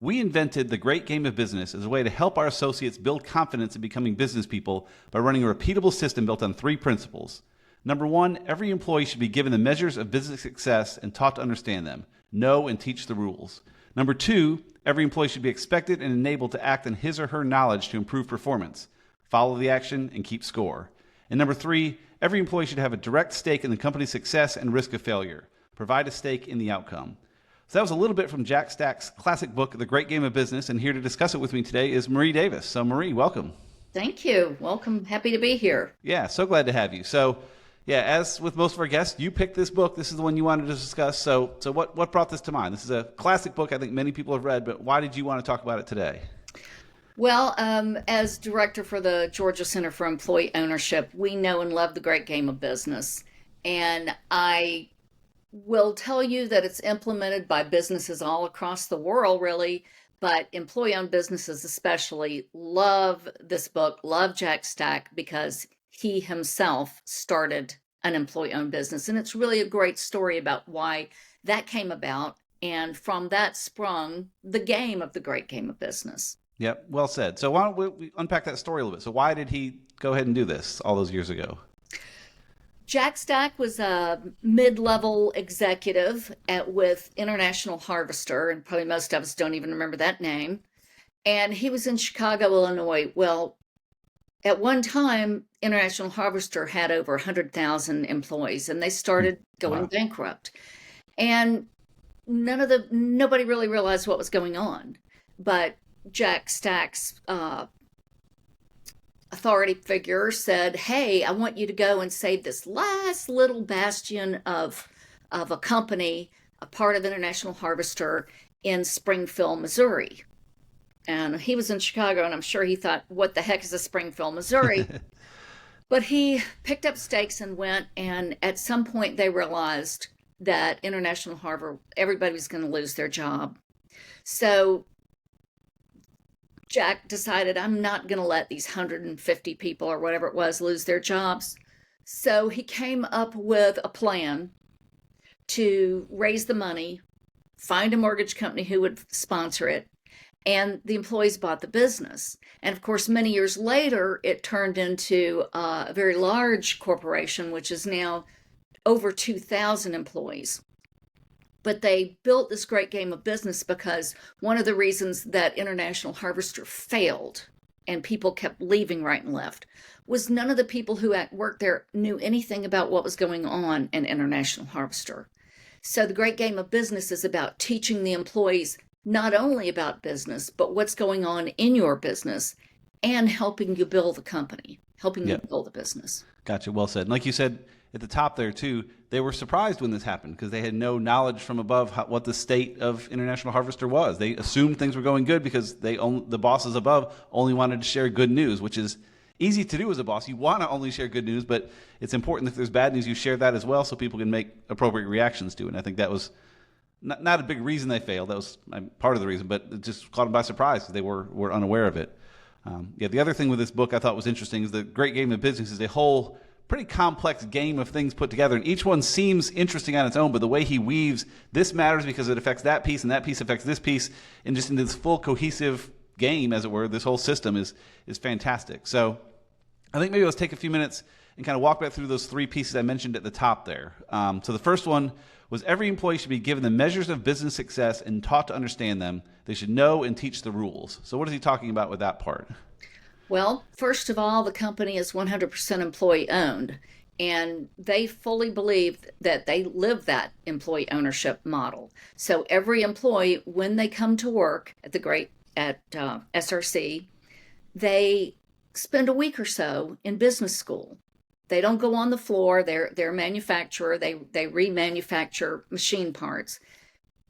We invented the great game of business as a way to help our associates build confidence in becoming business people by running a repeatable system built on three principles. Number one, every employee should be given the measures of business success and taught to understand them, know and teach the rules. Number two, every employee should be expected and enabled to act on his or her knowledge to improve performance, follow the action, and keep score. And number three, every employee should have a direct stake in the company's success and risk of failure, provide a stake in the outcome. So that was a little bit from Jack Stack's classic book, The Great Game of Business, and here to discuss it with me today is Marie Davis. So Marie, welcome. Thank you. Welcome. Happy to be here. Yeah, so glad to have you. So yeah, as with most of our guests, you picked this book. This is the one you wanted to discuss. So what brought this to mind? This is a classic book I think many people have read, but why did you want to talk about it today? Well, as director for the Georgia Center for Employee Ownership, we know and love the great game of business. And I will tell you that it's implemented by businesses all across the world, really, but employee owned businesses especially love this book, love Jack Stack, because he himself started an employee owned business. And it's really a great story about why that came about. And from that sprung the game of the great game of business. Yep, well said. So why don't we unpack that story a little bit? So why did he go ahead and do this all those years ago? Jack Stack was a mid-level executive with International Harvester, and probably most of us don't even remember that name. And he was in Chicago, Illinois. Well, at one time, International Harvester had over 100,000 employees, and they started going Wow. bankrupt. And nobody really realized what was going on. But Jack Stack's authority figure said, "Hey, I want you to go and save this last little bastion of a company, a part of International Harvester in Springfield, Missouri." And he was in Chicago, and I'm sure he thought, "What the heck is a Springfield, Missouri?" But he picked up stakes and went. And at some point, they realized that International Harbor, everybody was going to lose their job. So Jack decided, I'm not going to let these 150 people or whatever it was lose their jobs. So he came up with a plan to raise the money, find a mortgage company who would sponsor it, and the employees bought the business. And of course, many years later, it turned into a very large corporation, which is now over 2,000 employees. But they built this great game of business because one of the reasons that International Harvester failed and people kept leaving right and left was none of the people who worked there knew anything about what was going on in International Harvester. So the great game of business is about teaching the employees not only about business, but what's going on in your business and helping you build the company, helping you Yep. build the business. Gotcha. Well said. And like you said at the top there too, they were surprised when this happened because they had no knowledge from above what the state of International Harvester was. They assumed things were going good because the bosses above only wanted to share good news, which is easy to do as a boss. You want to only share good news, but it's important if there's bad news, you share that as well so people can make appropriate reactions to it. And I think that was not a big reason they failed. That was part of the reason, but it just caught them by surprise because they were unaware of it. Yeah, the other thing with this book I thought was interesting is the great game of business is a whole pretty complex game of things put together, and each one seems interesting on its own, but the way he weaves this matters because it affects that piece, and that piece affects this piece, and just in this full cohesive game, as it were, this whole system is fantastic. So I think maybe let's take a few minutes and kind of walk back through those three pieces I mentioned at the top there. So the first one was every employee should be given the measures of business success and taught to understand them. They should know and teach the rules. So what is he talking about with that part? Well, first of all, the company is 100% employee owned, and they fully believe that they live that employee ownership model. So every employee, when they come to work at SRC, they spend a week or so in business school. They don't go on the floor. They're a manufacturer. They remanufacture machine parts.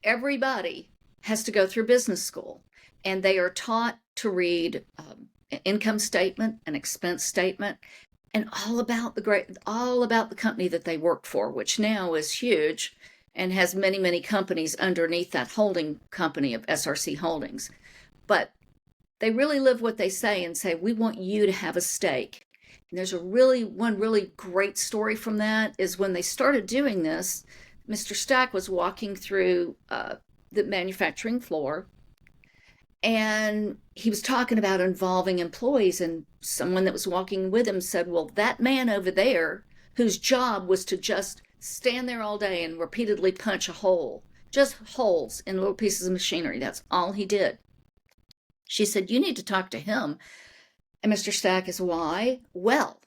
Everybody has to go through business school, and they are taught to read an income statement, an expense statement, and all about the company that they work for, which now is huge and has many, many companies underneath that holding company of SRC Holdings. But they really live what they say and say, we want you to have a stake. And there's one really great story from that is when they started doing this, Mr. Stack was walking through the manufacturing floor, And he was talking about involving employees, and someone that was walking with him said, well, that man over there, whose job was to just stand there all day and repeatedly punch a hole, just holes in little pieces of machinery, that's all he did. She said, you need to talk to him. And Mr. Stack is, why? Well,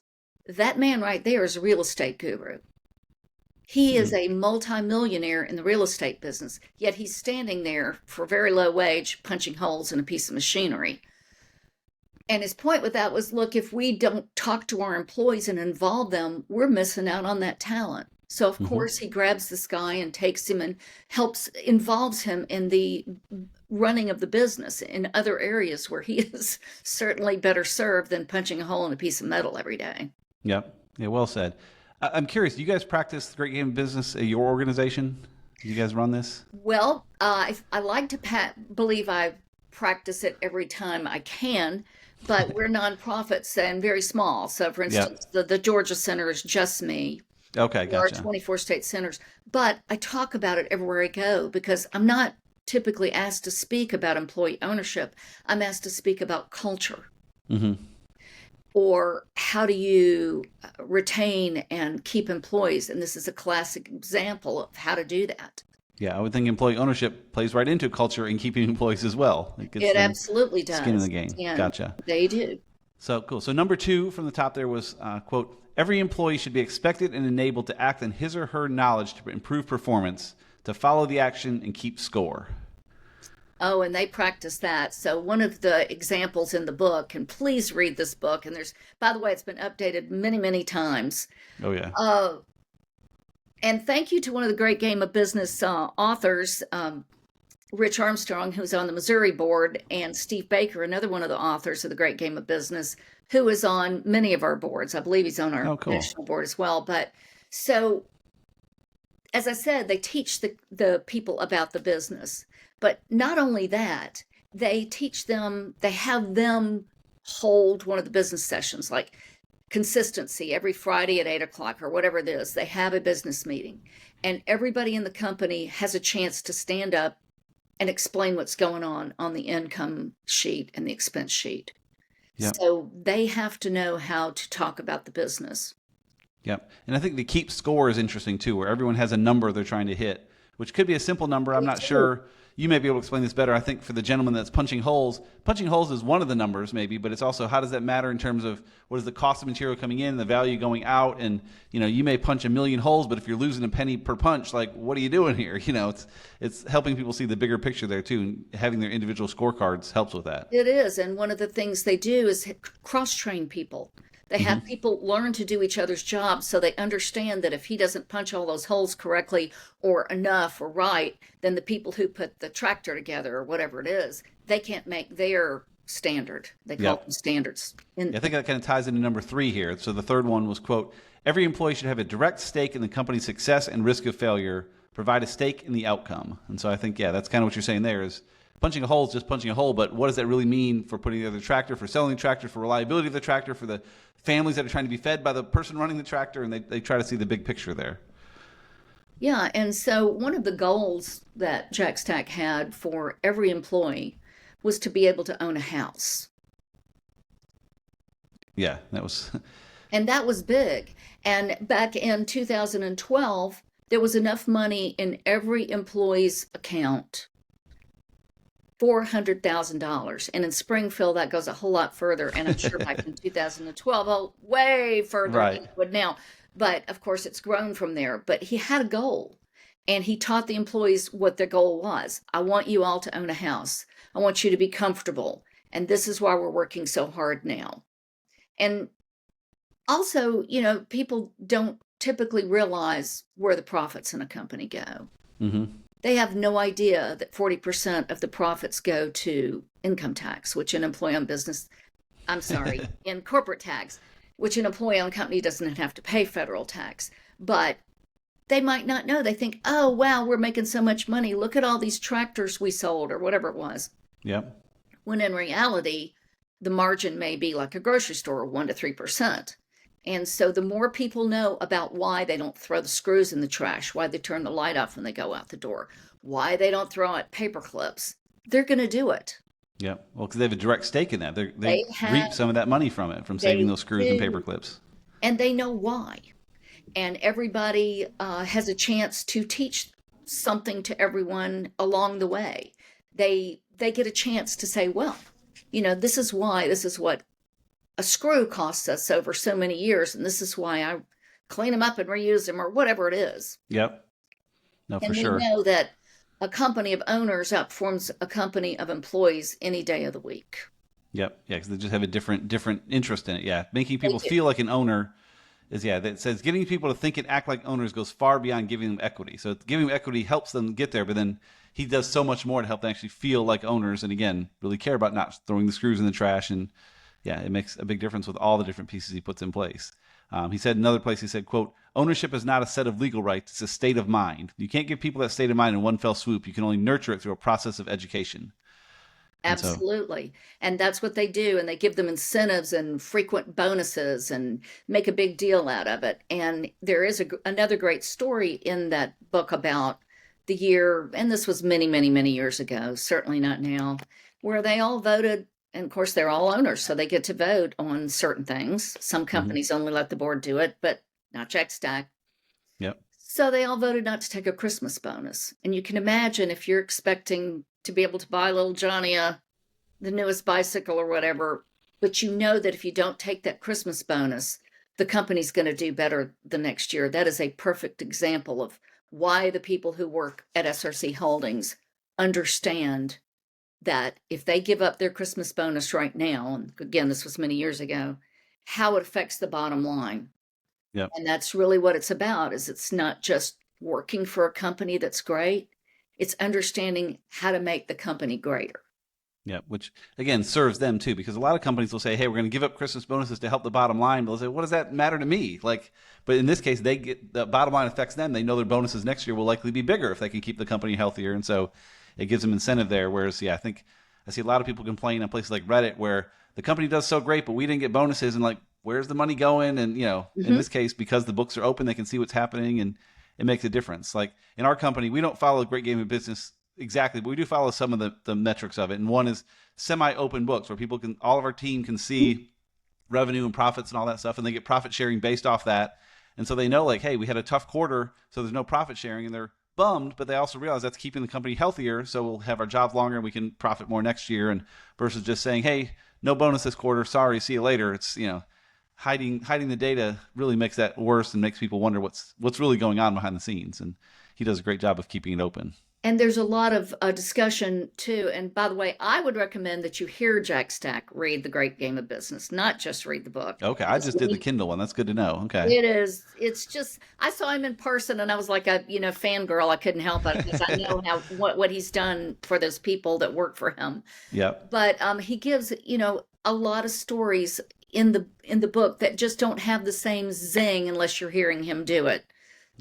that man right there is a real estate guru. He is a multimillionaire in the real estate business, yet he's standing there for very low wage, punching holes in a piece of machinery. And his point with that was, look, if we don't talk to our employees and involve them, we're missing out on that talent. So of course he grabs this guy and takes him and involves him in the running of the business in other areas where he is certainly better served than punching a hole in a piece of metal every day. Yep. Yeah, well said. I'm curious, do you guys practice the Great Game of Business at your organization? Do you guys run this? Well, I like to believe I practice it every time I can, but we're nonprofits and very small. So, for instance, the Georgia Center is just me. Okay, There are gotcha. 24 state centers, but I talk about it everywhere I go because I'm not typically asked to speak about employee ownership. I'm asked to speak about culture. Mm-hmm. Or how do you retain and keep employees? And this is a classic example of how to do that. Yeah, I would think employee ownership plays right into culture and keeping employees as well. It gets It them absolutely does. skin in the game. And Gotcha. they do. So cool. So number 2 from the top there was, quote, every employee should be expected and enabled to act on his or her knowledge to improve performance, to follow the action and keep score. Oh, and they practice that. So one of the examples in the book, and please read this book, and by the way, it's been updated many, many times. Oh, yeah. And thank you to one of the Great Game of Business authors, Rich Armstrong, who's on the Missouri board, and Steve Baker, another one of the authors of the Great Game of Business, who is on many of our boards. I believe he's on our national board as well. But so, as I said, they teach the people about the business. But not only that, they have them hold one of the business sessions, like consistency every Friday at 8 o'clock or whatever it is. They have a business meeting, and everybody in the company has a chance to stand up and explain what's going on the income sheet and the expense sheet. Yep. So they have to know how to talk about the business. Yep. And I think the keep score is interesting too, where everyone has a number they're trying to hit, which could be a simple number. I'm not sure. You may be able to explain this better. I think for the gentleman that's punching holes is one of the numbers maybe, but it's also how does that matter in terms of what is the cost of material coming in, the value going out, and you may punch 1,000,000 holes, but if you're losing a penny per punch, like what are you doing here? It's helping people see the bigger picture there too, and having their individual scorecards helps with that. It is, and one of the things they do is cross-train people. They have people learn to do each other's jobs so they understand that if he doesn't punch all those holes correctly or enough or right, then the people who put the tractor together or whatever it is, they can't make their standard. They call them standards. I think that kind of ties into number 3 here. So the third one was, quote, every employee should have a direct stake in the company's success and risk of failure, provide a stake in the outcome. And so I think, that's kind of what you're saying there is, punching a hole is just punching a hole, but what does that really mean for putting together the tractor, for selling the tractor, for reliability of the tractor, for the families that are trying to be fed by the person running the tractor, and they try to see the big picture there. Yeah, and so one of the goals that Jack Stack had for every employee was to be able to own a house. Yeah, that was... And that was big. And back in 2012, there was enough money in every employee's account, $400,000. And in Springfield, that goes a whole lot further. And I'm sure back in 2012, way further than it would now. But of course, it's grown from there. But he had a goal, and he taught the employees what their goal was. I want you all to own a house. I want you to be comfortable. And this is why we're working so hard now. And also, people don't typically realize where the profits in a company go. Mm-hmm. They have no idea that 40% of the profits go to income tax, which an employee-owned business, in corporate tax, which an employee-owned company doesn't have to pay federal tax. But they might not know. They think, oh, wow, we're making so much money. Look at all these tractors we sold or whatever it was. Yep. When in reality, the margin may be like a grocery store, 1% to 3%. And so the more people know about why they don't throw the screws in the trash, why they turn the light off when they go out the door, why they don't throw out paper clips, they're going to do it. Yeah. Well, because they have a direct stake in that. They They have, reap some of that money from it, from saving they those screws and paper do, clips. and they know why. And everybody has a chance to teach something to everyone along the way. They get a chance to say, well, this is why, this is what a screw costs us over so many years, and this is why I clean them up and reuse them, or whatever it is. Yep. No, for And they sure. know that a company of owners outperforms a company of employees any day of the week. Yep. Yeah, because they just have a different interest in it. Yeah, making They people do. feel like an owner is, yeah. That says getting people to think and act like owners goes far beyond giving them equity. So giving them equity helps them get there, but then he does so much more to help them actually feel like owners, and again, really care about not throwing the screws in the trash. And yeah, it makes a big difference with all the different pieces he puts in place. He said in another place, he said, quote, ownership is not a set of legal rights, it's a state of mind. You can't give people that state of mind in one fell swoop. You can only nurture it through a process of education. And so, Absolutely. And that's what they do. And they give them incentives and frequent bonuses and make a big deal out of it. And there is another great story in that book about the year, and this was many, many, many years ago, certainly not now, where they all voted. And of course, they're all owners, so they get to vote on certain things. Some mhm, companies only let the board do it, but not Jack Stack. yep, So they all voted not to take a Christmas bonus. And you can imagine if you're expecting to be able to buy little Johnny the newest bicycle or whatever, but you know that if you don't take that Christmas bonus, the company's going to do better the next year. That is a perfect example of why the people who work at SRC Holdings understand that if they give up their Christmas bonus right now, and again, this was many years ago, how it affects the bottom line. yep. And that's really what it's about, is it's not just working for a company that's great, it's understanding how to make the company greater. Yeah, which again serves them too, because a lot of companies will say, "Hey, we're going to give up Christmas bonuses to help the bottom line." But they'll say, "What does that matter to me?" Like, but in this case, they get the bottom line affects them. They know their bonuses next year will likely be bigger if they can keep the company healthier, and so it gives them incentive there. Whereas, yeah, I think I see a lot of people complain on places like Reddit where the company does so great, but we didn't get bonuses, and like, where's the money going? And in Mm-hmm. this case, because the books are open, they can see what's happening, and it makes a difference. Like in our company, we don't follow a great game of business exactly, but we do follow some of the metrics of it. And one is semi-open books where people can, all of our team can see revenue and profits and all that stuff, and they get profit sharing based off that. And so they know, like, hey, we had a tough quarter, so there's no profit sharing, and they're bummed, but they also realize that's keeping the company healthier, so we'll have our jobs longer and we can profit more next year. And versus just saying, hey, no bonus this quarter, sorry, see you later. It's hiding the data really makes that worse and makes people wonder what's really going on behind the scenes. And he does a great job of keeping it open. And there's a lot of discussion too. And by the way, I would recommend that you hear Jack Stack read The Great Game of Business, not just read the book. Okay, I Because just did the Kindle one. That's good to know. Okay. it's just, I saw him in person and I was like a, fangirl. I couldn't help it because I know what he's done for those people that work for him. Yep. But he gives, a lot of stories in the book that just don't have the same zing unless you're hearing him do it.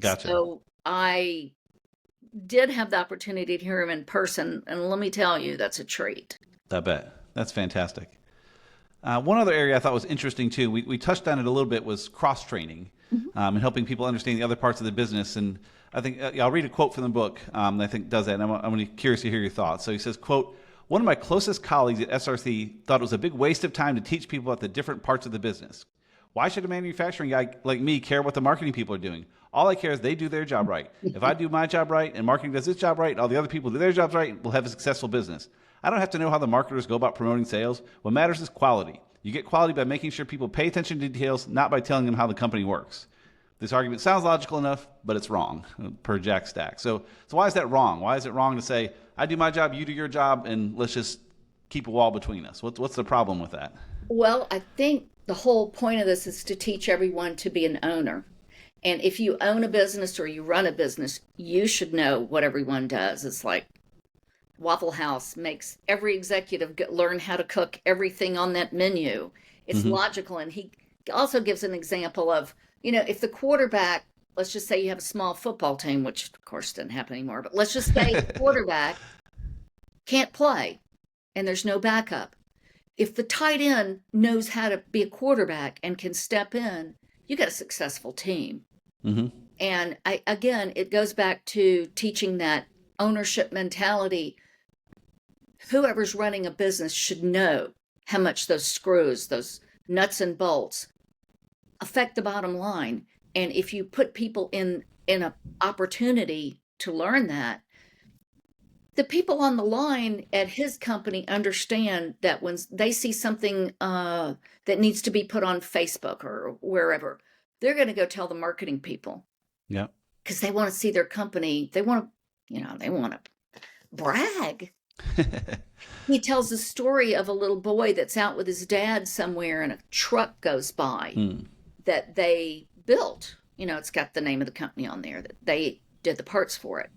Gotcha. So I did have the opportunity to hear him in person, and let me tell you, that's a treat. I bet. That's fantastic. One other area I thought was interesting too, we touched on it a little bit, was cross training Mhm. and helping people understand the other parts of the business. And I think I'll read a quote from the book that I think does that. And I'm curious to hear your thoughts. So he says, quote, one of my closest colleagues at SRC thought it was a big waste of time to teach people about the different parts of the business. Why should a manufacturing guy like me care what the marketing people are doing? All I care is they do their job right. If I do my job right and marketing does its job right and all the other people do their jobs right, we'll have a successful business. I don't have to know how the marketers go about promoting sales. What matters is quality. You get quality by making sure people pay attention to details, not by telling them how the company works. This argument sounds logical enough, but it's wrong, per Jack Stack. So why is that wrong? Why is it wrong to say, I do my job, you do your job, and let's just keep a wall between us? What's the problem with that? Well, I think the whole point of this is to teach everyone to be an owner. And if you own a business or you run a business, you should know what everyone does. It's like Waffle House makes every executive learn how to cook everything on that menu. It's Mm-hmm. logical. And he also gives an example of, if the quarterback, let's just say you have a small football team, which of course doesn't happen anymore, but let's just say the quarterback can't play and there's no backup. If the tight end knows how to be a quarterback and can step in, you got a successful team. Mm-hmm. And again, it goes back to teaching that ownership mentality. whoever's running a business should know how much those screws, those nuts and bolts affect the bottom line. And if you put people in an opportunity to learn that, the people on the line at his company understand that when they see something that needs to be put on Facebook or wherever, they're going to go tell the marketing people. Yeah. Because they want to see their company. They want to brag. He tells the story of a little boy that's out with his dad somewhere and a truck goes by that they built. It's got the name of the company on there that they did the parts for it.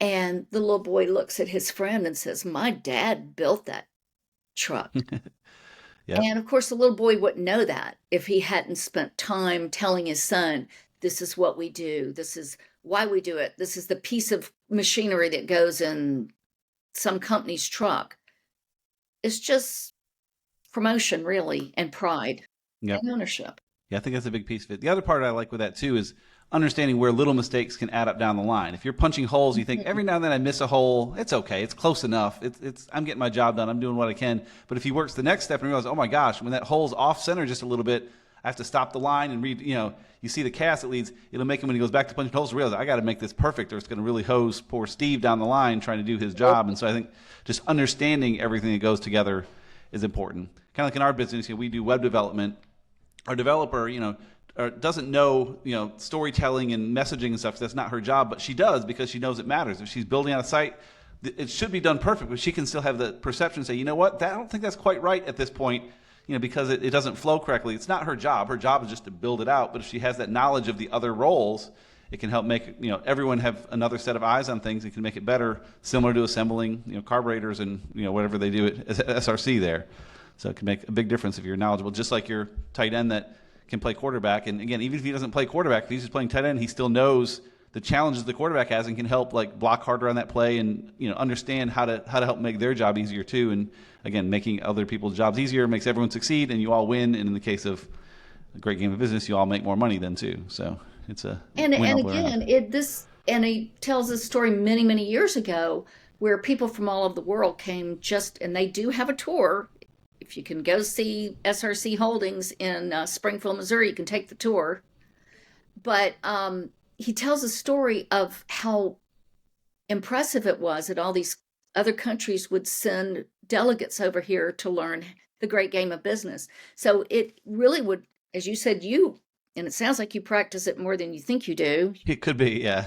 And the little boy looks at his friend and says, "My dad built that truck." Yeah. And of course, the little boy wouldn't know that if he hadn't spent time telling his son, "This is what we do. This is why we do it. This is the piece of machinery that goes in some company's truck." It's just promotion, really, and pride Yep. and ownership. Yeah, I think that's a big piece of it. The other part I like with that too is understanding where little mistakes can add up down the line. If you're punching holes, you think every now and then I miss a hole. It's okay. It's close enough. I'm getting my job done. I'm doing what I can. But if he works the next step and realizes, oh my gosh, when that hole's off center just a little bit, I have to stop the line and read. You see the cast it leads. It'll make him when he goes back to punching holes realize I got to make this perfect, or it's going to really hose poor Steve down the line trying to do his job. And so I think just understanding everything that goes together is important. Kind of like in our business, we do web development. Our developer, doesn't know, storytelling and messaging and stuff. That's not her job, but she does because she knows it matters. If she's building out a site, it should be done perfect, but she can still have the perception and say, you know what, I don't think that's quite right at this point, because it doesn't flow correctly. It's not her job. Her job is just to build it out. But if she has that knowledge of the other roles, it can help make, everyone have another set of eyes on things. It can make it better, similar to assembling, carburetors and, whatever they do at SRC there. So it can make a big difference if you're knowledgeable, just like your tight end that can play quarterback. And again, even if he doesn't play quarterback, if he's just playing tight end, he still knows the challenges the quarterback has and can help block harder on that play and understand how to help make their job easier too. And again, making other people's jobs easier makes everyone succeed, and you all win. And in the case of a great game of business, you all make more money then too. So it's a and again, he tells this story many, many years ago where people from all over the world came and they do have a tour. If you can go see SRC Holdings in Springfield, Missouri, you can take the tour. But he tells a story of how impressive it was that all these other countries would send delegates over here to learn the great game of business. So it really would, as you said, and it sounds like you practice it more than you think you do. It could be, yeah.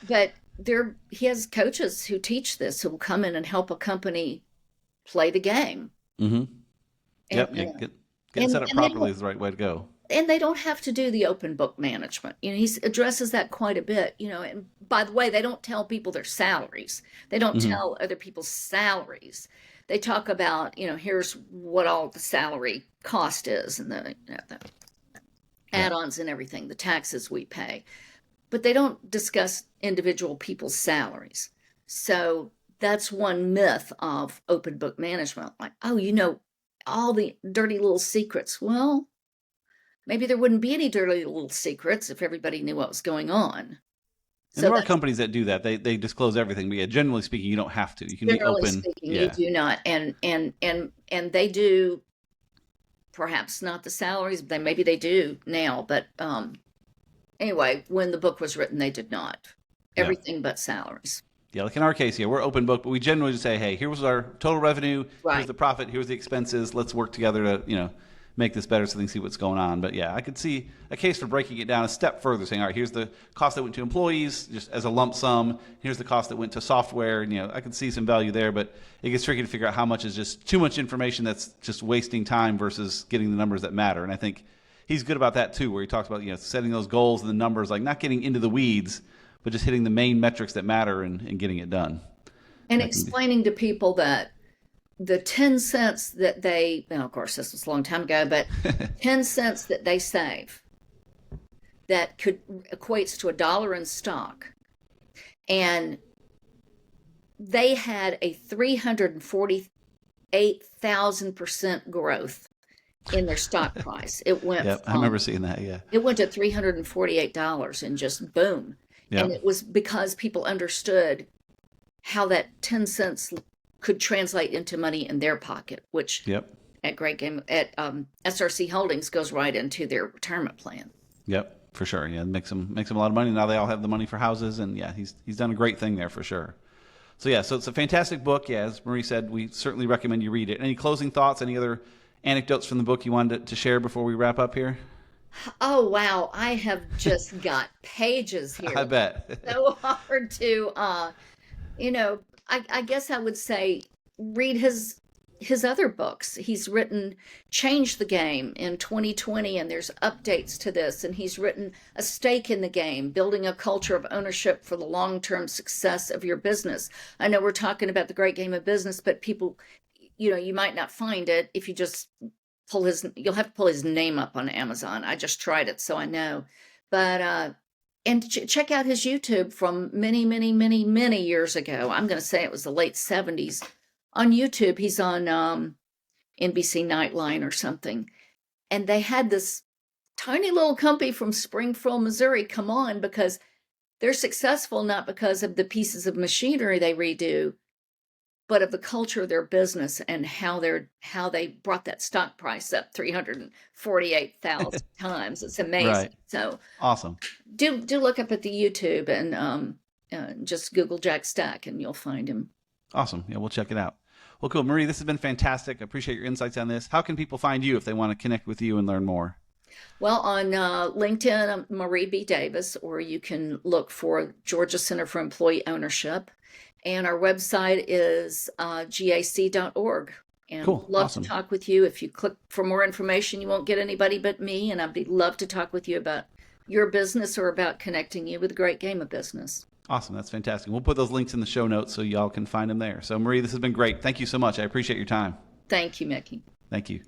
But he has coaches who teach this, who will come in and help a company play the game. Mm-hmm. Yep, getting set up properly is the right way to go. And they don't have to do the open book management. He addresses that quite a bit. And by the way, they don't tell people their salaries. They don't tell other people's salaries. They talk about, here's what all the salary cost is and the add-ons and everything, the taxes we pay. But they don't discuss individual people's salaries. So that's one myth of open book management. Like, all the dirty little secrets. Well, maybe there wouldn't be any dirty little secrets if everybody knew what was going on. And so there are companies that do that. They disclose everything, but generally speaking, you don't have to. You can be open. Speaking, you do not, and they do. Perhaps not the salaries. Maybe they do now, but anyway, when the book was written, they did not. Everything but salaries. Yeah, like in our case, we're open book, but we generally just say, hey, here was our total revenue, here's the profit, here's the expenses. Let's work together to, make this better so they can see what's going on. But yeah, I could see a case for breaking it down a step further, saying, all right, here's the cost that went to employees just as a lump sum. Here's the cost that went to software. And, I could see some value there, but it gets tricky to figure out how much is just too much information that's just wasting time versus getting the numbers that matter. And I think he's good about that too, where he talks about, setting those goals and the numbers, not getting into the weeds, but just hitting the main metrics that matter and getting it done. And explaining to people that the 10 cents that of course this was a long time ago, but 10 cents that they save, that equates to $1 in stock. And they had a 348,000% growth in their stock price. It went I remember seeing that, yeah. It went to $348 and just boom. Yep. And it was because people understood how that 10 cents could translate into money in their pocket, which Yep. at Great Game at SRC Holdings goes right into their retirement plan. Yep. For sure. Yeah. Makes them a lot of money. Now they all have the money for houses, and yeah, he's done a great thing there for sure. So yeah, so it's a fantastic book. Yeah, as Marie said, we certainly recommend you read it. Any closing thoughts? Any other anecdotes from the book you wanted to share before we wrap up here? Oh wow, I have just got pages here. I bet. So hard to you know, I guess I would say read his other books. He's written Change the Game in 2020, and there's updates to this, and he's written A Stake in the Game, Building a Culture of Ownership for the Long-Term Success of Your Business. I know we're talking about the great game of business, but people, you might not find it if you just you'll have to pull his name up on Amazon. I just tried it, so I know. But and check out his YouTube from many, many, many, many years ago. I'm going to say it was the late 70s. On YouTube, he's on NBC Nightline or something. And they had this tiny little company from Springfield, Missouri come on because they're successful not because of the pieces of machinery they redo, but of the culture of their business and how they brought that stock price up 348,000 times. It's amazing. Right. So Awesome. do look up at the YouTube and just Google Jack Stack and you'll find him. Awesome. Yeah, we'll check it out. Well, cool. Marie, this has been fantastic. I appreciate your insights on this. How can people find you if they want to connect with you and learn more? Well, on LinkedIn, I'm Marie B. Davis, or you can look for Georgia Center for Employee Ownership. And our website is gac.org. And Cool. love Awesome. to talk with you. If you click for more information, you won't get anybody but me. And I'd love to talk with you about your business or about connecting you with a great game of business. Awesome. That's fantastic. We'll put those links in the show notes so y'all can find them there. So, Marie, this has been great. Thank you so much. I appreciate your time. Thank you, Mickey. Thank you.